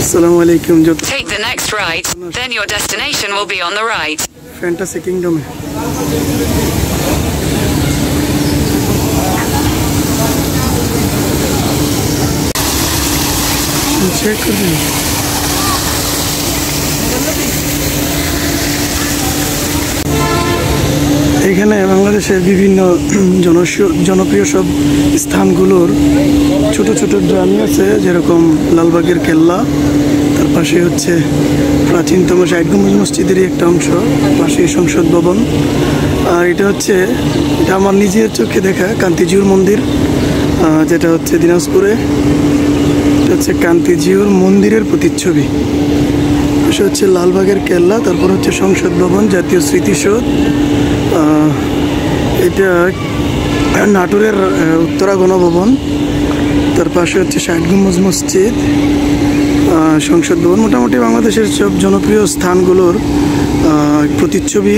আসসালামু আলাইকুম। Take the next right, then your destination will be on the right. Fantasy কিংডমে check করবেন। এখানে বাংলাদেশের বিভিন্ন জনপ্রিয় সব স্থানগুলোর ছোট ছোট ড্রামি আছে, যেরকম লালবাগের কেল্লা, তার পাশে হচ্ছে প্রাচীনতম ষাট গম্বুজ মসজিদেরই একটা অংশ, পাশে সংসদ ভবন। আর এটা আমার নিজের চোখে দেখা কান্তিজিউর মন্দির, যেটা হচ্ছে দিনাজপুরে। এটা হচ্ছে কান্তিজিউর মন্দিরের প্রতিচ্ছবি। পাশে হচ্ছে লালবাগের কেল্লা, তারপর হচ্ছে সংসদ ভবন, জাতীয় স্মৃতিসৌধ। এটা নাটোরের উত্তরা গণভবন, তার পাশে হচ্ছে ষাট গম্বুজ মসজিদ, সংসদ ভবন। মোটামুটি বাংলাদেশের সব জনপ্রিয় স্থানগুলোর প্রতিচ্ছবি।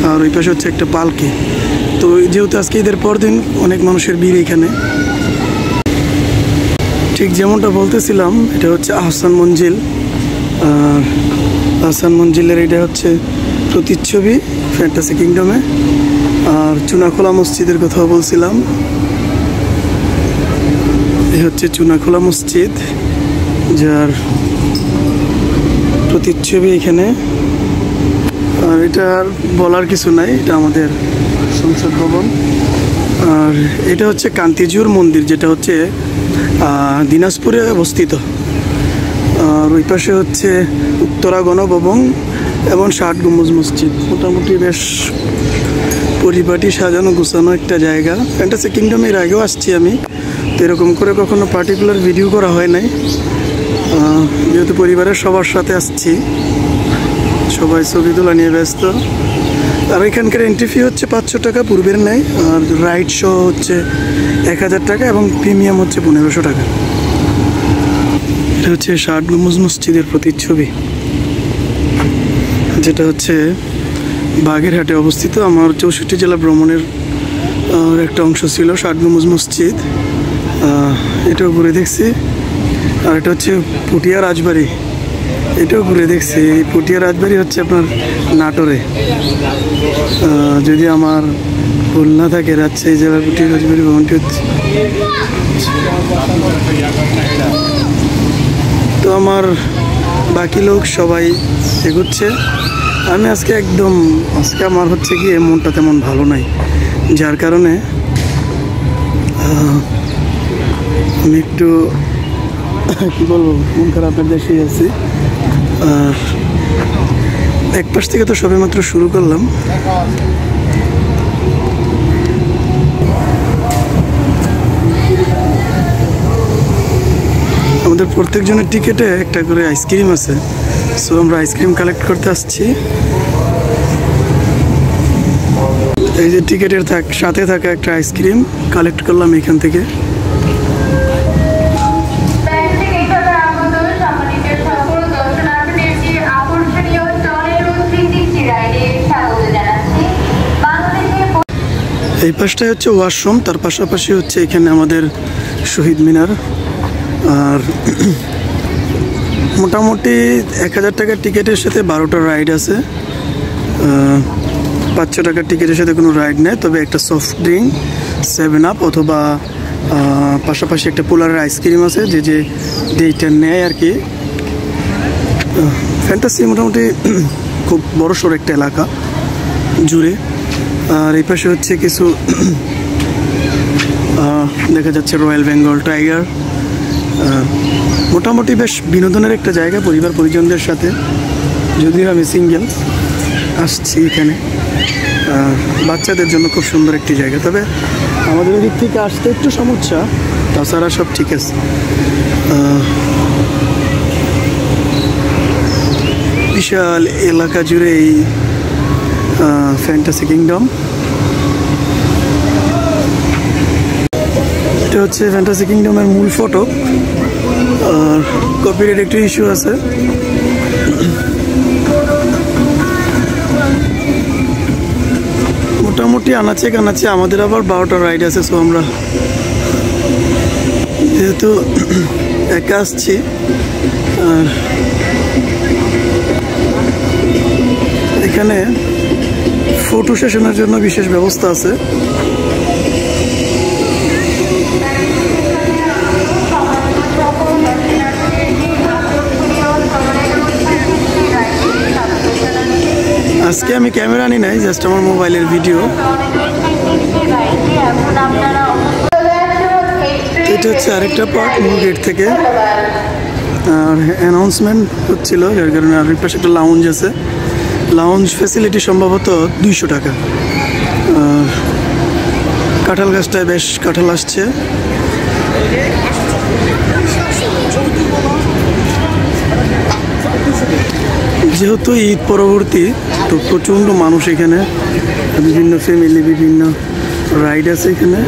আর ওই পাশে হচ্ছে একটা পালকি। তো যেহেতু আজকে ঈদের পর দিন অনেক মানুষের ভিড় এখানে। ঠিক যেমনটা বলতেছিলাম, এটা হচ্ছে আহসান মঞ্জিল। আর আহসান মঞ্জিলের এটা হচ্ছে প্রতিচ্ছবি ফ্যান্টাসি কিংডমে। আর চুনাখোলা মসজিদের কথা বলছিলাম, এই হচ্ছে চুনাখোলা মসজিদ, যার প্রতিচ্ছবি এখানে। আর এটা আর বলার কিছু নাই, এটা আমাদের সংসদ ভবন। আর এটা হচ্ছে কান্তিজিউর মন্দির, যেটা হচ্ছে দিনাজপুরে অবস্থিত। আর ওই পাশে হচ্ছে উত্তরা গণভবন এবং ষাট গম্বুজ মসজিদ। মোটামুটি বেশ পরিপাটি সাজানো গুছানো একটা জায়গা। ফ্যান্টাসি কিংডমে এর আগেও আসছি আমি, তো এরকম করে কখনো পার্টিকুলার ভিডিও করা হয় নাই, যেহেতু পরিবারের সবার সাথে আসছি, সবাই ছবি তোলা নিয়ে ব্যস্ত। আর এখানকার এন্ট্রি ফি হচ্ছে 500 টাকা পূর্বের নেয়। আর রাইড শো হচ্ছে 1000 টাকা এবং প্রিমিয়াম হচ্ছে 1500 টাকা। এটা হচ্ছে ষাট গম্বুজ মসজিদের প্রতিচ্ছবি, যেটা হচ্ছে বাগেরহাটে অবস্থিত। আমার 64 জেলা ভ্রমণের একটা অংশ ছিল ষাট গম্বুজ মসজিদ, এটাও ঘুরে দেখছি। আর এটা হচ্ছে পুটিয়া রাজবাড়ি, এটাও ঘুরে দেখছি। এই পুটিয়া রাজবাড়ি হচ্ছে আপনার নাটোরে, যদি আমার ভুল না থাকে। রাজশাহী জেলার পুটিয়া রাজবাড়ি ভবনটি হচ্ছে। তো আমার বাকি লোক সবাই এগোচ্ছে, আমি আজকে আমার হচ্ছে কি মনটা তেমন ভালো নাই, যার কারণে আমি একটু কি বলবো, মন খারাপের দেশেই আছি। আর এক পাশ থেকে তো সবে মাত্র শুরু করলাম। আমাদের প্রত্যেকজনের টিকেটে একটা করে আইসক্রিম আছে, সো আমরা আইসক্রিম কালেক্ট করতে আসছি। এই যে টিকেটের সাথে থাকা একটা আইসক্রিম কালেক্ট করলাম এখান থেকে। এই পাশটায় হচ্ছে ওয়াশরুম, তার পাশাপাশি হচ্ছে এখানে আমাদের শহীদ মিনার। আর মোটামুটি 1000 টাকার টিকিটের সাথে 12টা রাইড আছে। 500 টাকার টিকিটের সাথে কোনো রাইড নেই, তবে একটা সফট ড্রিঙ্ক 7 আপ অথবা পাশাপাশি একটা পোলারের আইসক্রিম আছে, যে ডেটটা নেয় আর কি। ফ্যান্টাসি মোটামুটি খুব বড়সড় একটা এলাকা জুড়ে। আর এই পাশে হচ্ছে কিছু দেখা যাচ্ছে রয়্যাল বেঙ্গল টাইগার। মোটামুটি বেশ বিনোদনের একটা জায়গা পরিবার পরিজনদের সাথে, যদিও আমি সিঙ্গেল আসছি এখানে। বাচ্চাদের জন্য খুব সুন্দর একটি জায়গা, তবে আমাদের দিক থেকে আসতে একটু সমস্যা, তাছাড়া সব ঠিক আছে। বিশাল এলাকা জুড়ে এই ফ্যান্টাসি কিংডম। এটা হচ্ছে ফ্যান্টাসি কিংডমের মূল ফটক। আর কপিরাইট একটু ইস্যু আছে। মোটামুটি আনাচে কানাচে আমাদের আবার 12টা রাইড আছে। সো আমরা যেহেতু একা আসছি আর এখানে ফটো সেশনের জন্য বিশেষ ব্যবস্থা আছে। আজকে আমি ক্যামেরা আনি নাই, জাস্ট আমার মোবাইলের ভিডিও। এটা হচ্ছে আরেকটা পার্ট মূল গেট থেকে। আর অ্যানাউন্সমেন্ট হচ্ছিল, যার কারণে আরেক পাশে একটা লাউঞ্জ আছে। লাউঞ্জ ফ্যাসিলিটি সম্ভবত 200 টাকা। আর কাঁঠাল গাছটায় বেশ কাঁঠাল আসছে। যেহেতু ঈদ পরবর্তী, তো প্রচণ্ড মানুষ এখানে, বিভিন্ন ফ্যামিলি, বিভিন্ন রাইড আছে এখানে।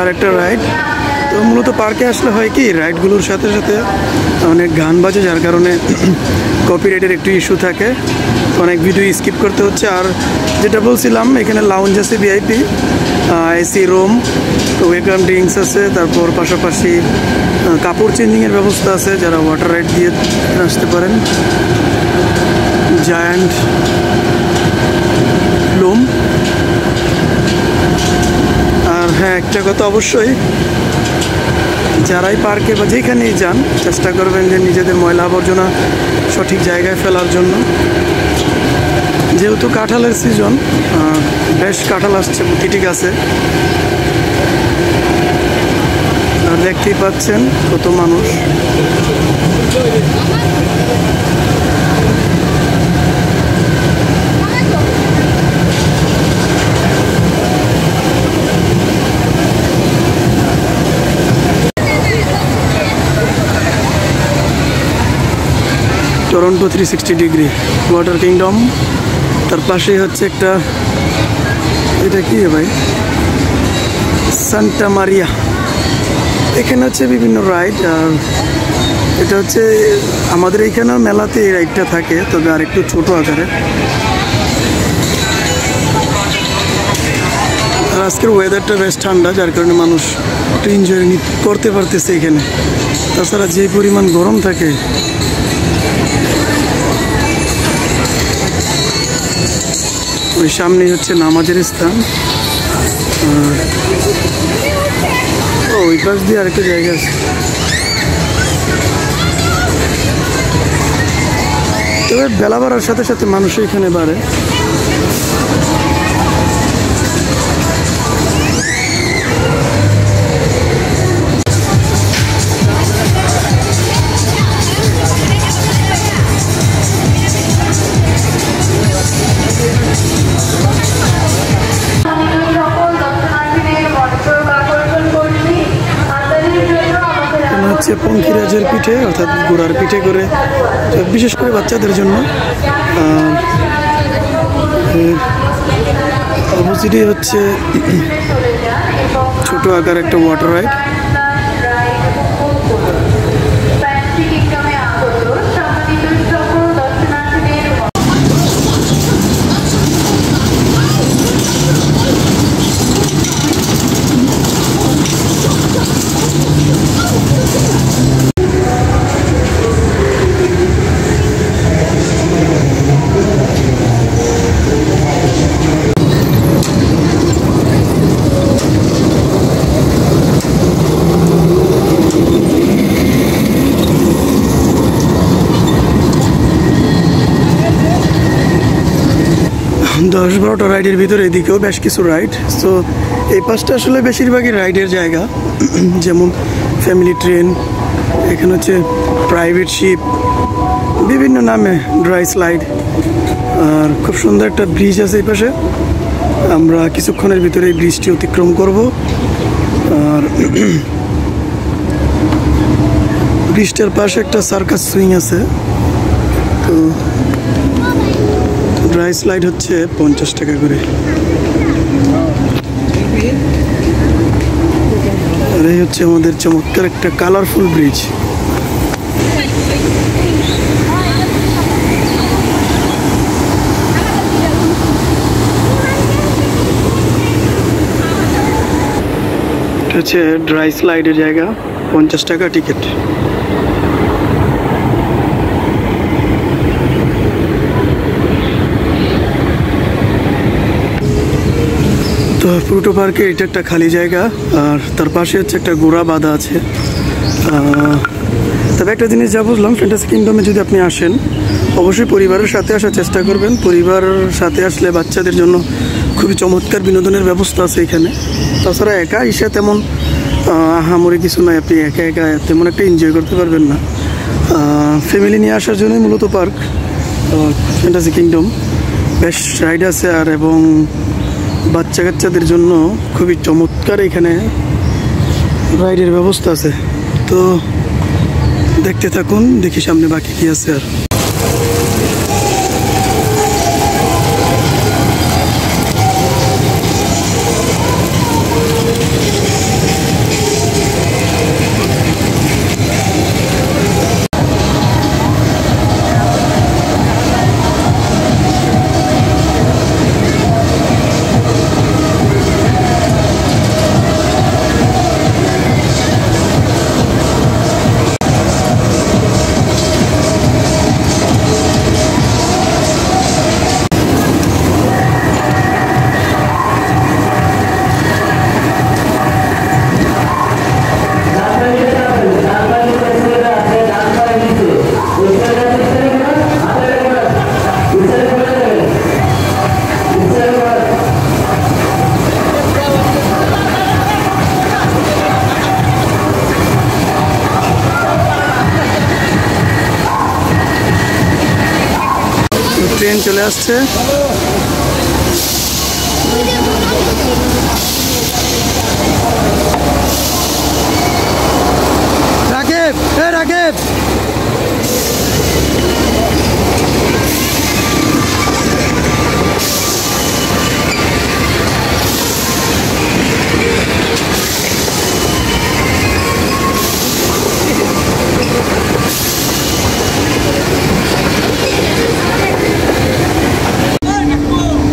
আরেকটা রাইড। তো মূলত পার্কে আসলে হয় কি, রাইডগুলোর সাথে সাথে অনেক গান বাজে, যার কারণে কপিরাইটের একটু ইস্যু থাকে, অনেক ভিডিও স্কিপ করতে হচ্ছে। আর যেটা বলছিলাম, এখানে লাউঞ্জ আছে, VIP, AC room, welcome drinks আছে, তারপর পাশাপাশি কাপড় চেঞ্জিংয়ের ব্যবস্থা আছে, যারা ওয়াটার রাইড দিয়ে আসতে পারেন। জায়ান্ট লুম। আর হ্যাঁ, একটা কথা অবশ্যই, যারাই পার্কে বা যেখানেই যান, চেষ্টা করবেন যে নিজেদের ময়লা আবর্জনা সঠিক জায়গায় ফেলার জন্য। যেহেতু কাঁঠালের সিজন, বেশ কাঁঠাল আসছে প্রতিটি গাছে। আর দেখতেই পাচ্ছেন কত মানুষ। Toronto 360 degree water kingdom. তার পাশেই হচ্ছে একটা, এটা কি ভাই, সান্টা মারিয়া। এখানে হচ্ছে বিভিন্ন রাইড। আর এটা হচ্ছে আমাদের এইখানে মেলাতে এই রাইডটা থাকে, তবে আর একটু ছোট আকারে। আর আজকের ওয়েদারটা বেশ ঠান্ডা, যার কারণে মানুষ একটু এনজয় করতে পারতেছে এখানে। তাছাড়া যে পরিমাণ গরম থাকে, ওই সামনেই হচ্ছে নামাজের স্থান। ওই পাশ দিয়ে আরেকটা জায়গা আছে। তবে বেলা বাড়ার সাথে সাথে মানুষ এখানে বাড়ে। হচ্ছে পঙ্খিরাজের পিঠে, অর্থাৎ ঘোড়ার পিঠে করে, বিশেষ করে বাচ্চাদের জন্য। অপোজিটে হচ্ছে ছোট আকার একটা ওয়াটার রাইড। দশ 12টা রাইডের ভিতরে এদিকেও বেশ কিছু রাইড। সো এই পাশটা আসলে বেশিরভাগই রাইডের জায়গা, যেমন ফ্যামিলি ট্রেন, এখানে হচ্ছে প্রাইভেট শিপ, বিভিন্ন নামে ড্রাই স্লাইড। আর খুব সুন্দর একটা ব্রিজ আছে এই পাশে, আমরা কিছুক্ষণের ভিতরে এই ব্রিজটি অতিক্রম করব। আর ব্রিজটার পাশে একটা সার্কাস সুইং আছে। তো ড্রাই স্লাইড হচ্ছে 50 টাকা করে। আর এই হচ্ছে আমাদের চমৎকার একটা কালারফুল ব্রিজ। এটা হচ্ছে ড্রাই স্লাইডের জায়গা, 50 টাকা টিকিট। তো পুরোটো পার্কে এটা একটা খালি জায়গা, আর তার পাশে হচ্ছে একটা গোড়া বাঁধা আছে। তবে একটা জিনিস যা বুঝলাম, ফ্যান্টাসি কিংডমে যদি আপনি আসেন অবশ্যই পরিবারের সাথে আসার চেষ্টা করবেন। পরিবারের সাথে আসলে বাচ্চাদের জন্য খুবই চমৎকার বিনোদনের ব্যবস্থা আছে এখানে। তাছাড়া একা এসে তেমন আহামরি কিছু নয়, আপনি একা একা তেমন একটা এনজয় করতে পারবেন না। ফ্যামিলি নিয়ে আসার জন্যই মূলত পার্ক ফ্যান্টাসি কিংডম। বেশ রাইড আছে, আর এবং বাচ্চা কাচ্চাদের জন্য খুবই চমৎকার এখানে রাইডের ব্যবস্থা আছে। তো দেখতে থাকুন, দেখি সামনে বাকি কি আছে। আর ট্রেন চলে আসছে। রাকেব, রাকেব,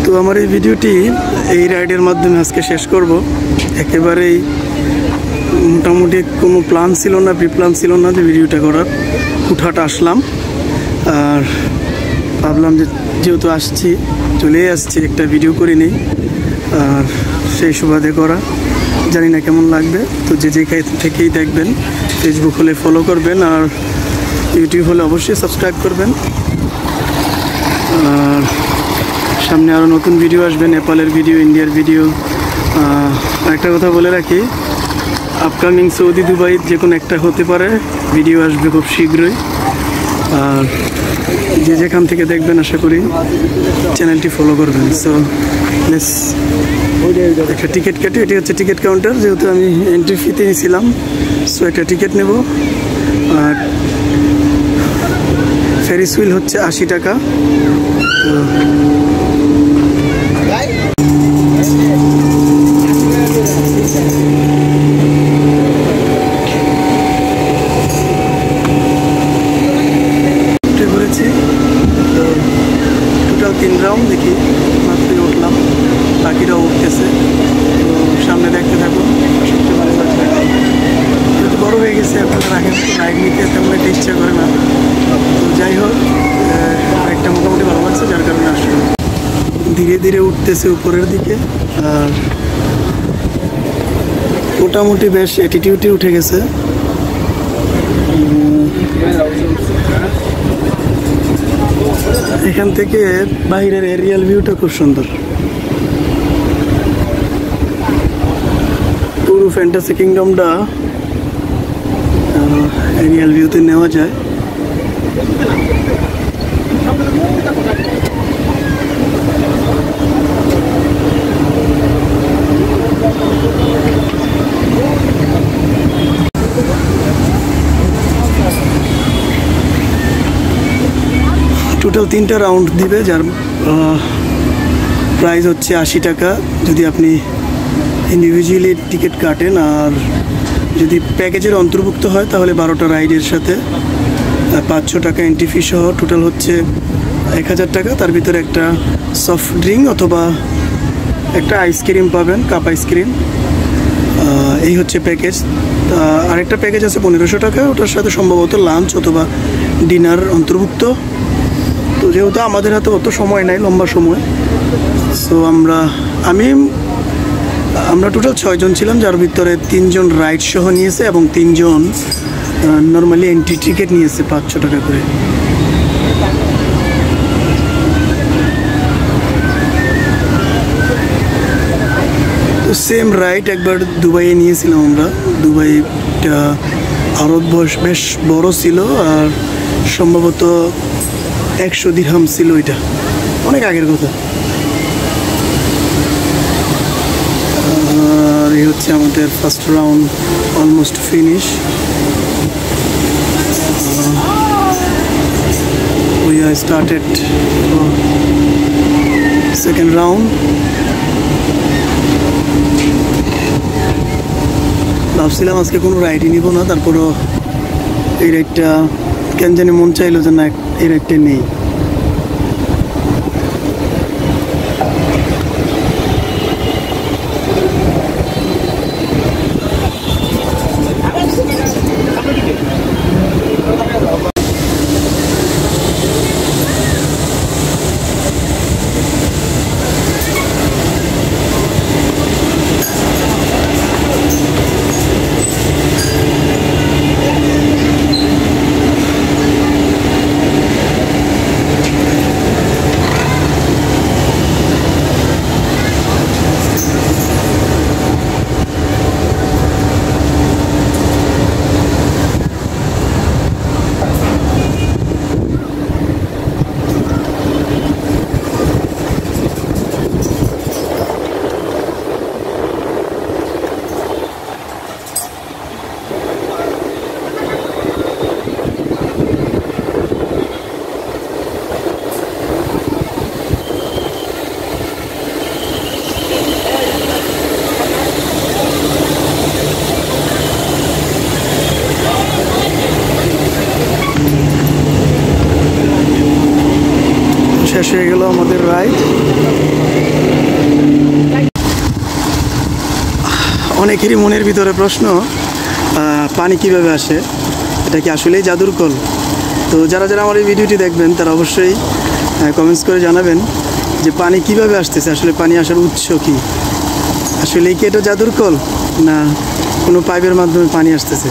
তো আমার এই ভিডিওটি এই রাইডের মাধ্যমে আজকে শেষ করব। একেবারেই মোটামুটি কোনো প্ল্যান ছিল না, প্রিপ্ল্যান ছিল না যে ভিডিওটা করার। হুটহাট আসলাম, আর ভাবলাম যে যেহেতু আসছি, চলেই আসছি, একটা ভিডিও করে নিই, আর সেই সুবাদে করা। জানি না কেমন লাগবে। তো যে যেখান থেকেই দেখবেন, ফেসবুক হলে ফলো করবেন, আর ইউটিউব হলে অবশ্যই সাবস্ক্রাইব করবেন। আর সামনে আরও নতুন ভিডিও আসবে, নেপালের ভিডিও, ইন্ডিয়ার ভিডিও। একটা কথা বলে রাখি, আপকামিং সৌদি দুবাই যে কোনো একটা হতে পারে, ভিডিও আসবে খুব শীঘ্রই। আর যে যেখান থেকে দেখবেন আশা করি চ্যানেলটি ফলো করবেন। সো প্লিজ একটা টিকিট কেটে, এটি হচ্ছে টিকিট কাউন্টার, যেহেতু আমি এন্ট্রি ফিতে নিয়েছিলাম। সো একটা টিকিট নেব। আর ফেরিস হুইল হচ্ছে 80 টাকা। তো ঘুরেছি, তো টোটাল 3 রাউন্ড দেখি, মাত্রই উঠলাম, বাকিরাও উঠতেছে। তো সামনে দেখতে থাকুন, সবচেয়ে ভালো লাগবে। যেহেতু বড় হয়ে গেছে, আপনারা আগের মতো রাইড নিতে তেমন একটা ইচ্ছা করে না। তো যাই হোক, একটা মোটামুটি ভালো লাগছে, যার কারণে আসলে ধীরে ধীরে উঠতেছে উপরের দিকে। আর মোটামুটি বেশ অ্যাটিটিউডে উঠে গেছে। এখান থেকে বাইরের এরিয়াল ভিউটা খুব সুন্দর। পুরো ফ্যান্টাসি কিংডমটা এরিয়াল ভিউতে নেওয়া যায়। টোটাল 3টা রাউন্ড দিবে, যার প্রাইস হচ্ছে 80 টাকা যদি আপনি ইন্ডিভিজুয়ালি টিকিট কাটেন। আর যদি প্যাকেজের অন্তর্ভুক্ত হয় তাহলে 12টা রাইডের সাথে 500 টাকা এন্ট্রি ফি সহ টোটাল হচ্ছে 1000 টাকা। তার ভিতরে একটা সফট ড্রিঙ্ক অথবা একটা আইসক্রিম পাবেন, কাপ আইসক্রিম। এই হচ্ছে প্যাকেজ। আরেকটা প্যাকেজ আছে 1500 টাকা, ওটার সাথে সম্ভবত লাঞ্চ অথবা ডিনার অন্তর্ভুক্ত। তো যেহেতু আমাদের হাতে অত সময় নাই, লম্বা সময়, সো আমরা টোটাল 6 জন ছিলাম, যার ভিতরে 3 জন রাইড সহ নিয়েছে এবং 3 জন নর্মালি এন্ট্রি টিকিট নিয়েছে 500 টাকা করে। তো সেম রাইড একবার দুবাইয়ে নিয়েছিলাম আমরা। দুবাইটা আরও বেশ বড় ছিল, আর সম্ভবত 100 দিরহাম ছিল, এটা অনেক আগের কথা। আর এই হচ্ছে আমাদের first round almost finish. We have started second round. ভাবছিলাম আজকে কোনো রাইডই নিব না, তারপরও এই রাইডটা কেন জানি মন চাইলো যে না, এই রাইডটা নেই। শেষ হয়ে গেল আমাদের রাইড। অনেকেরই মনের ভিতরে প্রশ্ন, পানি কিভাবে আসে, এটা কি আসলেই জাদুর কল? তো যারা যারা আমার এই ভিডিওটি দেখবেন তারা অবশ্যই কমেন্টস করে জানাবেন যে পানি কিভাবে আসতেছে, আসলে পানি আসার উৎস কি, আসলেই কি এটা জাদুর কল না কোনো পাইপের মাধ্যমে পানি আসতেছে।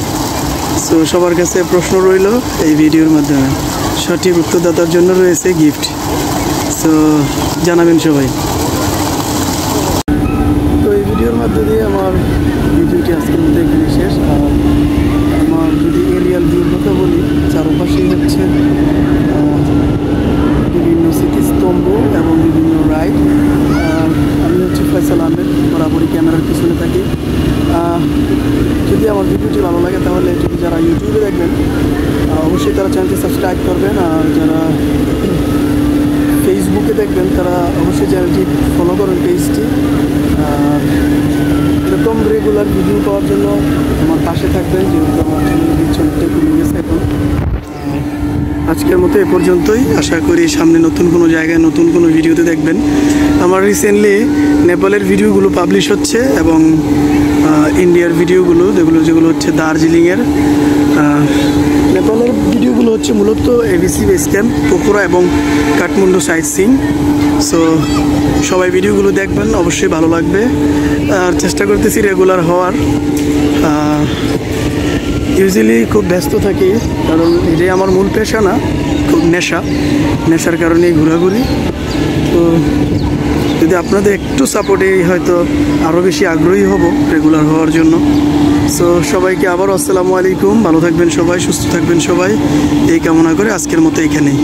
সো সবার কাছে প্রশ্ন রইল, এই ভিডিওর মাধ্যমে সঠিক উত্তরদাতার জন্য রয়েছে গিফট। সো জানাবেন সবাই। তো এই ভিডিওর মধ্যে দিয়ে আমার ভিডিওটি আজকের মধ্যে এখানে শেষ। আর আমার যদি এরিয়াল ভিউর কথা বলি, চারপাশেই হচ্ছে বিভিন্ন স্মৃতিস্তম্ভ এবং বিভিন্ন রাইড। আমি হচ্ছে ফয়সাল আহমেদ, বরাবরই ক্যামেরার পিছনে থাকি। যদি আমার ভিডিওটি ভালো লাগে তাহলে যদি যারা ইউটিউবে দেখবেন অবশ্যই তারা চ্যানেলটি সাবস্ক্রাইব করবেন, আর যারা ফেসবুকে দেখবেন তারা অবশ্যই চ্যানেলটি ফলো করুন, পেজটি। আর এরকম রেগুলার ভিডিও পাওয়ার জন্য আমার পাশে থাকবেন, যেহেতু আমার চ্যানেলটি কমে গেছে এখন। আজকের মতো এ পর্যন্তই। আশা করি সামনে নতুন কোনো জায়গায় নতুন কোনো ভিডিওতে দেখবেন। আমার রিসেন্টলি নেপালের ভিডিওগুলো পাবলিশ হচ্ছে এবং ইন্ডিয়ার ভিডিওগুলো যেগুলো হচ্ছে দার্জিলিংয়ের। নেপালের ভিডিওগুলো হচ্ছে মূলত এবিসি বেস ক্যাম্প, পোখরা এবং কাঠমান্ডু সাইট সিইং। সো সবাই ভিডিওগুলো দেখবেন, অবশ্যই ভালো লাগবে। আর চেষ্টা করতেছি রেগুলার হওয়ার। ইউজুয়ালি খুব ব্যস্ত থাকি, কারণ এটাই আমার মূল পেশা না, খুব নেশার কারণেই ঘোরাঘুরি। তো যদি আপনাদের একটু সাপোর্টে হয়তো আরও বেশি আগ্রহী হব রেগুলার হওয়ার জন্য। সো সবাইকে আবার আসসালামু আলাইকুম, ভালো থাকবেন সবাই, সুস্থ থাকবেন সবাই, এই কামনা করে আজকের মতো এখানেই।